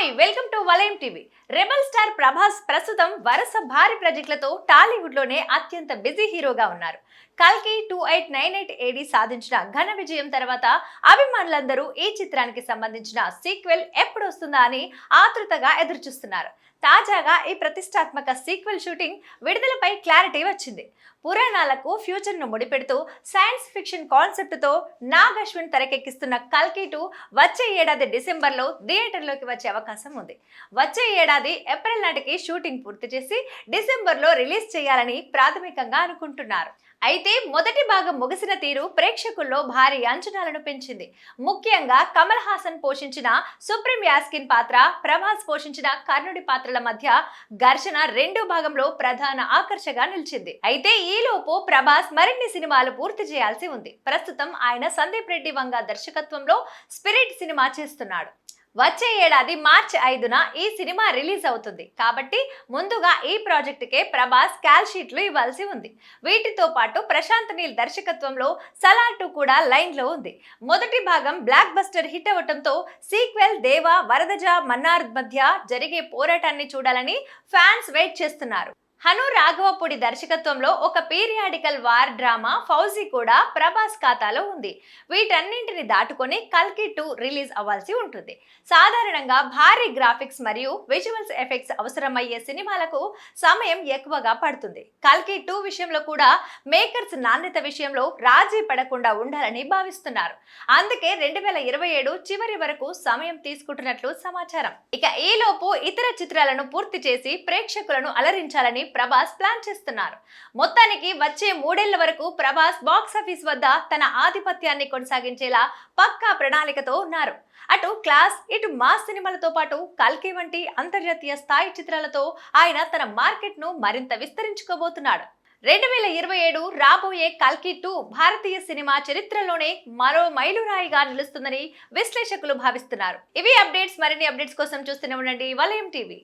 Hi welcome to వలయం TV. Rebel star Prabhas ప్రస్తుతం వరుస భారీ ప్రాజెక్టులతో టాలీవుడ్ లోనే అత్యంత బిజీ హీరోగా ఉన్నారు. కల్కి 2898 AD సాధించిన ఘన విజయం తర్వాత అభిమానులందరూ ఈ చిత్రానికి సంబంధించిన సీక్వెల్ ఎప్పుడు వస్తుందా అని ఆతృతగా ఎదురుచూస్తున్నారు. తాజాగా ఈ ప్రతిష్టాత్మక సీక్వెల్ షూటింగ్ విడుదలపై క్లారిటీ వచ్చింది. పురాణాలకు ఫ్యూచర్ ను ముడిపెడుతూ సైన్స్ ఫిక్షన్ కాన్సెప్ట్ తో నాగ్ అశ్విన్ తెరకెక్కిస్తున్న కల్కి 2 వచ్చే ఏడాది డిసెంబర్లో థియేటర్లోకి వచ్చే అవకాశం ఉంది. వచ్చే ఏడాది ఏప్రిల్ నాటికి షూటింగ్ పూర్తి చేసి డిసెంబర్లో రిలీజ్ చేయాలని ప్రాథమికంగా అనుకుంటున్నారు. అయితే మొదటి భాగం ముగిసిన తీరు ప్రేక్షకుల్లో భారీ అంచనాలను పెంచింది. ముఖ్యంగా కమల్ హాసన్ పోషించిన సుప్రీం యాస్కిన్ పాత్ర, ప్రభాస్ పోషించిన కర్ణుడి పాత్రల మధ్య ఘర్షణ రెండో భాగంలో ప్రధాన ఆకర్షగా నిలిచింది. అయితే ఈలోపు ప్రభాస్ మరిన్ని సినిమాలు పూర్తి చేయాల్సి ఉంది. ప్రస్తుతం ఆయన సందీప్ రెడ్డి వంగ దర్శకత్వంలో స్పిరిట్ సినిమా చేస్తున్నాడు. వచ్చే ఏడాది మార్చి 5న ఈ సినిమా రిలీజ్ అవుతుంది. కాబట్టి ముందుగా ఈ ప్రాజెక్టుకే ప్రభాస్ కాల్ షీట్లు ఇవ్వాల్సి ఉంది. వీటితో పాటు ప్రశాంత్ నీల్ దర్శకత్వంలో సలార్ 2 కూడా లైన్ లో ఉంది. మొదటి భాగం బ్లాక్ బస్టర్ హిట్ అవటంతో సీక్వెల్ దేవా, వరదజ, మన్నార్ మధ్య జరిగే పోరాటాన్ని చూడాలని ఫ్యాన్స్ వెయిట్ చేస్తున్నారు. హను రాఘవపూడి దర్శకత్వంలో ఒక పీరియాడికల్ వార్ డ్రామా ఫౌజీ కూడా ప్రభాస్ ఖాతాలో ఉంది. వీటన్నింటిని దాటుకొని కల్కి 2 రిలీజ్ అవ్వాల్సి ఉంటుంది. సాధారణంగా భారీ గ్రాఫిక్స్ మరియు విజువల్స్ ఎఫెక్ట్స్ అవసరమయ్యే సినిమాలకు సమయం ఎక్కువగా పడుతుంది. కల్కి 2 విషయంలో కూడా మేకర్స్ నాణ్యత విషయంలో రాజీ పడకుండా ఉండాలని భావిస్తున్నారు. అందుకే 2027 చివరి వరకు సమయం తీసుకుంటున్నట్లు సమాచారం. ఇక ఈలోపు ఇతర చిత్రాలను పూర్తి చేసి ప్రేక్షకులను అలరించాలని ప్రభాస్ ప్లాన్ చేస్తున్నారు. మొత్తానికి వచ్చే 3 ఏళ్ల వరకు ప్రభాస్ బాక్సాఫీస్ వద్ద తన ఆధిపత్యాన్ని కొనసాగించేలా పక్కా ప్రణాళికతో ఉన్నారు. అటు క్లాస్, ఇటు మాస్ సినిమాలతో పాటు కల్కి వంటి అంతర్జాతీయ స్థాయి చిత్రాలతో ఆయన తన మార్కెట్ ను మరింత విస్తరించుకోబోతున్నాడు. 2027 రాబోయే కల్కి 2 భారతీయ సినిమా చరిత్రలోనే మరో మైలురాయిగా నిలుస్తుందని విశ్లేషకులు భావిస్తున్నారు. ఇవి అప్డేట్స్. మరిన్ని అప్డేట్స్ కోసం చూస్తూనే ఉండండి వలయం టీవీ.